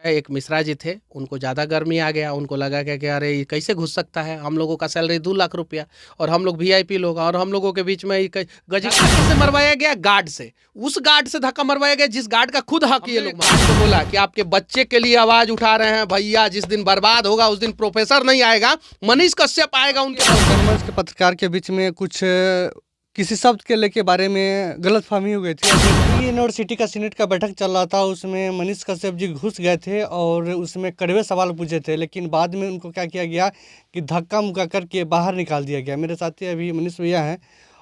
एक मिश्रा जी थे, उनको ज़्यादा गर्मी आ गया, उनको लगा क्या कि अरे ये कैसे घुस सकता है, हम लोगों का सैलरी 2 लाख रुपया और हम लोग वीआईपी लोग और हम लोगों के बीच में ये गजनी से मरवाया गया गार्ड से। उस गार्ड से धक्का मरवाया गया जिस गार्ड का खुद हक ये लोग तो बोला कि आपके बच्चे के लिए आवाज उठा रहे हैं भैया, जिस दिन बर्बाद होगा उस दिन प्रोफेसर नहीं आएगा, मनीष कश्यप आएगा उनके के पत्रकार के बीच में कुछ किसी शब्द के लेके बारे में गलतफहमी हो गई थी। यूनिवर्सिटी का सीनेट का बैठक चल रहा था, उसमें मनीष कश्यप जी घुस गए थे और उसमें कड़वे सवाल पूछे थे, लेकिन बाद में उनको क्या किया गया कि धक्का मुक्का करके बाहर निकाल दिया गया। मेरे साथी अभी मनीष भैया हैं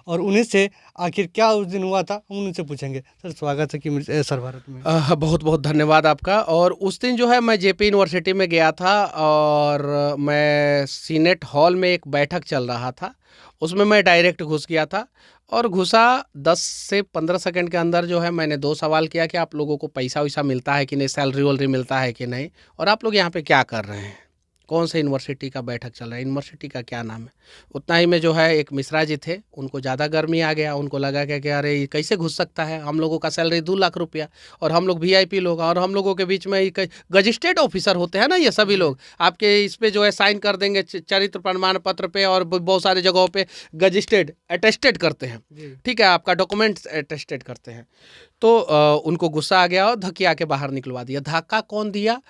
और उन्हीं से आखिर क्या उस दिन हुआ था हम उनसे पूछेंगे। सर स्वागत है कि सर भारत में। बहुत बहुत धन्यवाद आपका। और उस दिन जो है मैं जेपी यूनिवर्सिटी में गया था और मैं सीनेट हॉल में एक बैठक चल रहा था, उसमें मैं डायरेक्ट घुस गया था और घुसा 10 से 15 सेकंड के अंदर जो है मैंने 2 सवाल किया कि आप लोगों को पैसा वैसा मिलता है कि नहीं, सैलरी वैलरी मिलता है कि नहीं, और आप लोग यहाँ पे क्या कर रहे हैं, कौन से यूनिवर्सिटी का बैठक चल रहा है, यूनिवर्सिटी का क्या नाम है। उतना ही में जो है एक मिश्रा जी थे, उनको ज़्यादा गर्मी आ गया, उनको लगा क्या कि अरे ये कैसे घुस सकता है, हम लोगों का सैलरी 2 लाख रुपया और हम लोग वीआईपी लोग और हम लोगों के बीच में ये गजिस्ट्रेट ऑफिसर होते हैं ना, ये सभी लोग आपके इस पे जो है साइन कर देंगे चरित्र प्रमाण पत्र पे और बहुत सारे जगहों पे गजिस्ट्रेट अटेस्टेड करते हैं, ठीक है, आपका डॉक्यूमेंट्स अटेस्टेड करते हैं। तो उनको गुस्सा आ गया और धक्के के बाहर निकलवा दिया। धक्का कौन दिया?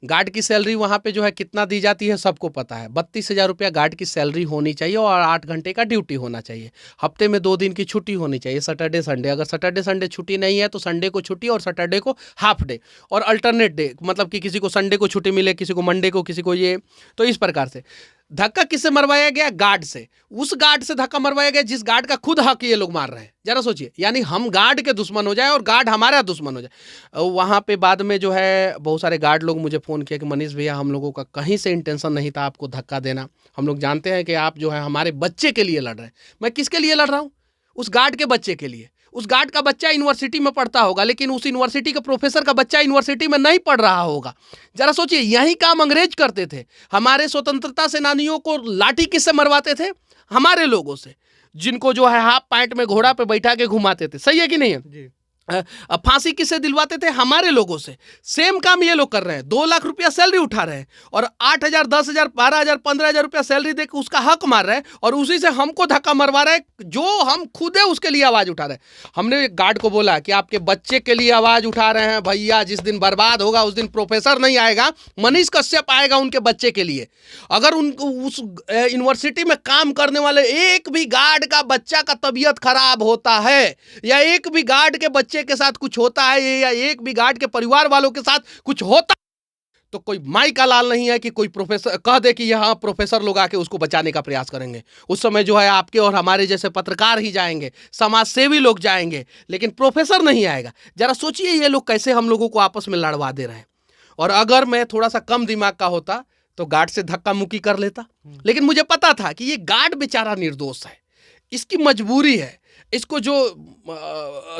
गार्ड की सैलरी वहाँ पे जो है कितना दी जाती है सबको पता है, 32,000 रुपया गार्ड की सैलरी होनी चाहिए और 8 घंटे का ड्यूटी होना चाहिए। हफ्ते में 2 दिन की छुट्टी होनी चाहिए, सैटरडे संडे। अगर सैटरडे संडे छुट्टी नहीं है तो संडे को छुट्टी और सैटरडे को हाफ डे और अल्टरनेट डे, मतलब कि किसी को संडे को छुट्टी मिले, किसी को मंडे को, किसी को ये। तो इस प्रकार से धक्का किससे मरवाया गया? गार्ड से। उस गार्ड से धक्का मरवाया गया जिस गार्ड का खुद हक ये लोग मार रहे हैं। जरा सोचिए, यानी हम गार्ड के दुश्मन हो जाए और गार्ड हमारा दुश्मन हो जाए। वहाँ पे बाद में जो है बहुत सारे गार्ड लोग मुझे फ़ोन किया कि मनीष भैया हम लोगों का कहीं से इंटेंशन नहीं था आपको धक्का देना, हम लोग जानते हैं कि आप जो है हमारे बच्चे के लिए लड़ रहे हैं। मैं किसके लिए लड़ रहा हूँ? उस गार्ड के बच्चे के लिए। उस गार्ड का बच्चा यूनिवर्सिटी में पढ़ता होगा, लेकिन उस यूनिवर्सिटी के प्रोफेसर का बच्चा यूनिवर्सिटी में नहीं पढ़ रहा होगा। जरा सोचिए, यही काम अंग्रेज करते थे। हमारे स्वतंत्रता सेनानियों को लाठी किससे मरवाते थे? हमारे लोगों से, जिनको जो है हाफ पैंट में घोड़ा पे बैठा के घुमाते थे। सही है कि नहीं है जी? फांसी किससे दिलवाते थे? हमारे लोगों से। सेम काम ये लोग कर रहे हैं। 2 लाख रुपया सैलरी उठा रहे हैं और 8,000, 10,000, 12,000, 15,000 रुपया सैलरी देकर उसका हक मार रहे हैं और उसी से हमको धक्का मरवा रहे हैं जो हम खुद है उसके लिए आवाज उठा रहे हैं। हमने एक गार्ड को बोला कि आपके बच्चे के लिए आवाज उठा रहे हैं भैया, जिस दिन बर्बाद होगा उस दिन प्रोफेसर नहीं आएगा, मनीष कश्यप आएगा उनके बच्चे के लिए। अगर उनको उस यूनिवर्सिटी में काम करने वाले एक भी गार्ड का बच्चा का तबीयत खराब होता है या एक भी गार्ड के बच्चे के साथ कुछ होता है या एक भी गार्ड के परिवार वालों के साथ कुछ होता, तो कोई माई का लाल नहीं है कि कोई प्रोफेसर कह दे कि यहाँ प्रोफेसर लोग आके उसको बचाने का प्रयास करेंगे। उस समय जो है आपके और हमारे जैसे पत्रकार ही जाएंगे, समाज सेवी लोग जाएंगे, लेकिन प्रोफेसर नहीं आएगा। जरा सोचिए ये लोग कैसे हम लोगों को आपस में लड़वा दे रहे हैं। और अगर मैं थोड़ा सा कम दिमाग का होता तो गार्ड से धक्का मुक्की कर लेता, लेकिन मुझे पता था कि ये गार्ड बेचारा निर्दोष है, इसकी मजबूरी है, इसको जो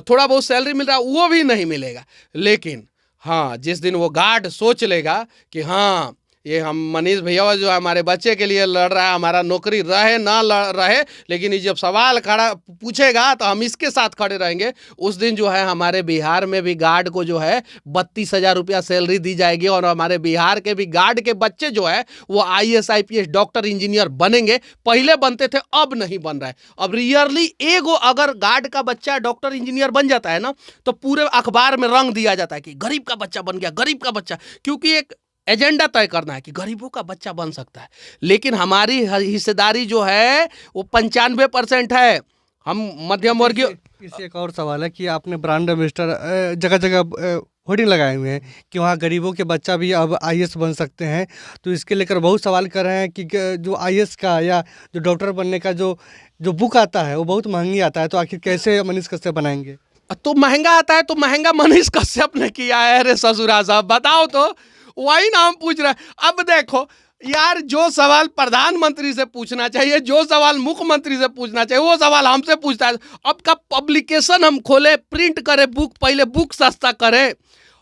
थोड़ा बहुत सैलरी मिल रहा है वो भी नहीं मिलेगा। लेकिन हाँ, जिस दिन वो गार्ड सोच लेगा कि हाँ ये हम मनीष भैया जो है हमारे बच्चे के लिए लड़ रहा है, हमारा नौकरी रहे ना रहे, लेकिन ये जब सवाल खड़ा पूछेगा तो हम इसके साथ खड़े रहेंगे, उस दिन जो है हमारे बिहार में भी गार्ड को जो है 32,000 रुपया सैलरी दी जाएगी और हमारे बिहार के भी गार्ड के बच्चे जो है वो IAS IPS डॉक्टर इंजीनियर बनेंगे। पहले बनते थे, अब नहीं बन रहा है। अब रियरली एगो अगर गार्ड का बच्चा डॉक्टर इंजीनियर बन जाता है ना तो पूरे अखबार में रंग दिया जाता है कि गरीब का बच्चा बन गया, गरीब का बच्चा, क्योंकि एक एजेंडा तय करना है कि गरीबों का बच्चा बन सकता है। लेकिन हमारी हिस्सेदारी जो है वो 95% है। हम मध्यम वर्गीय। इसी एक और सवाल है कि आपने ब्रांड एम्बेसडर जगह जगह होर्डिंग लगाए हुए हैं कि वहाँ गरीबों के बच्चा भी अब IAS बन सकते हैं, तो इसके लेकर बहुत सवाल कर रहे हैं कि जो IAS का या जो डॉक्टर बनने का जो बुक आता है वो बहुत महंगी आता है, तो आखिर कैसे मनीष कश्यप बनाएंगे? तो महंगा आता है तो महंगा मनीष कश्यप ने किया है। अरे ससुरा साहब बताओ तो, वही ना हम पूछ रहे हैं। अब देखो यार, जो सवाल प्रधानमंत्री से पूछना चाहिए, जो सवाल मुख्यमंत्री से पूछना चाहिए, वो सवाल हमसे पूछता है। अब का पब्लिकेशन हम खोले, प्रिंट करें बुक, पहले बुक सस्ता करें।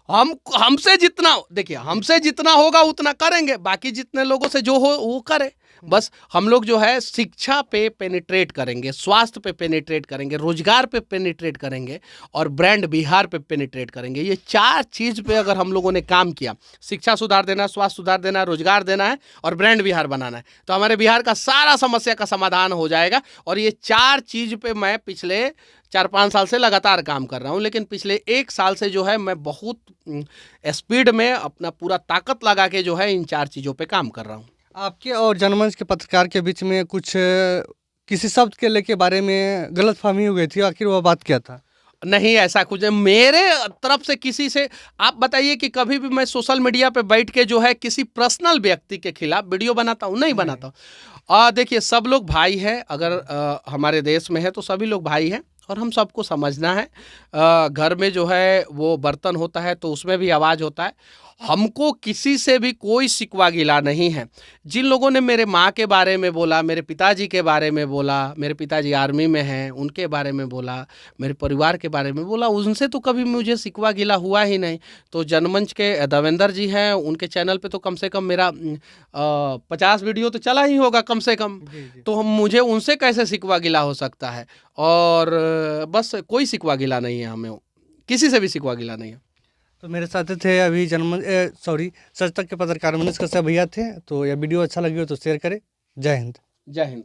हमसे जितना, देखिए हमसे जितना होगा उतना करेंगे, बाकी जितने लोगों से जो हो वो करें। बस हम लोग जो है शिक्षा पे पेनिट्रेट करेंगे, स्वास्थ्य पे पेनिट्रेट करेंगे, रोजगार पे पेनिट्रेट करेंगे और ब्रांड बिहार पे पेनिट्रेट करेंगे। ये 4 चीज़ पे अगर हम लोगों ने काम किया, शिक्षा सुधार देना, स्वास्थ्य सुधार देना, रोजगार देना है और ब्रांड बिहार बनाना है, तो हमारे बिहार का सारा समस्या का समाधान हो जाएगा। और ये 4 चीज़ पे मैं पिछले 4-5 साल से लगातार काम कर रहा हूँ, लेकिन पिछले 1 साल से जो है मैं बहुत स्पीड में अपना पूरा ताकत लगा के जो है इन 4 चीज़ों पे काम कर रहा हूँ। आपके और जनमंच के पत्रकार के बीच में कुछ किसी शब्द के लेके बारे में गलतफहमी हो गई थी, आखिर वह बात क्या था? नहीं, ऐसा कुछ नहीं। मेरे तरफ से किसी से आप बताइए कि कभी भी मैं सोशल मीडिया पे बैठ के जो है किसी पर्सनल व्यक्ति के खिलाफ वीडियो बनाता हूँ? नहीं बनाता हूँ। देखिए, सब लोग भाई हैं, अगर हमारे देश में है तो सभी लोग भाई हैं और हम सबको समझना है। घर में जो है वो बर्तन होता है तो उसमें भी आवाज़ होता है। हमको किसी से भी कोई शिकवा गिला नहीं है। जिन लोगों ने मेरे माँ के बारे में बोला, मेरे पिताजी के बारे में बोला, मेरे पिताजी आर्मी में हैं उनके बारे में बोला, मेरे परिवार के बारे में बोला, उनसे तो कभी मुझे शिकवा गिला हुआ ही नहीं। तो जनमंच के देवेंद्र जी हैं, उनके चैनल पे तो कम से कम मेरा 50 वीडियो तो चला ही होगा कम से कम। तो हम मुझे उनसे कैसे शिकवा गिला हो सकता है? और बस कोई शिकवा गिला नहीं है, हमें किसी से भी शिकवा गिला नहीं है। तो मेरे साथ थे अभी सच तक के पत्रकार मनीष कश्यप भैया थे। तो यह वीडियो अच्छा लगी हो तो शेयर करें। जय हिंद। जय हिंद।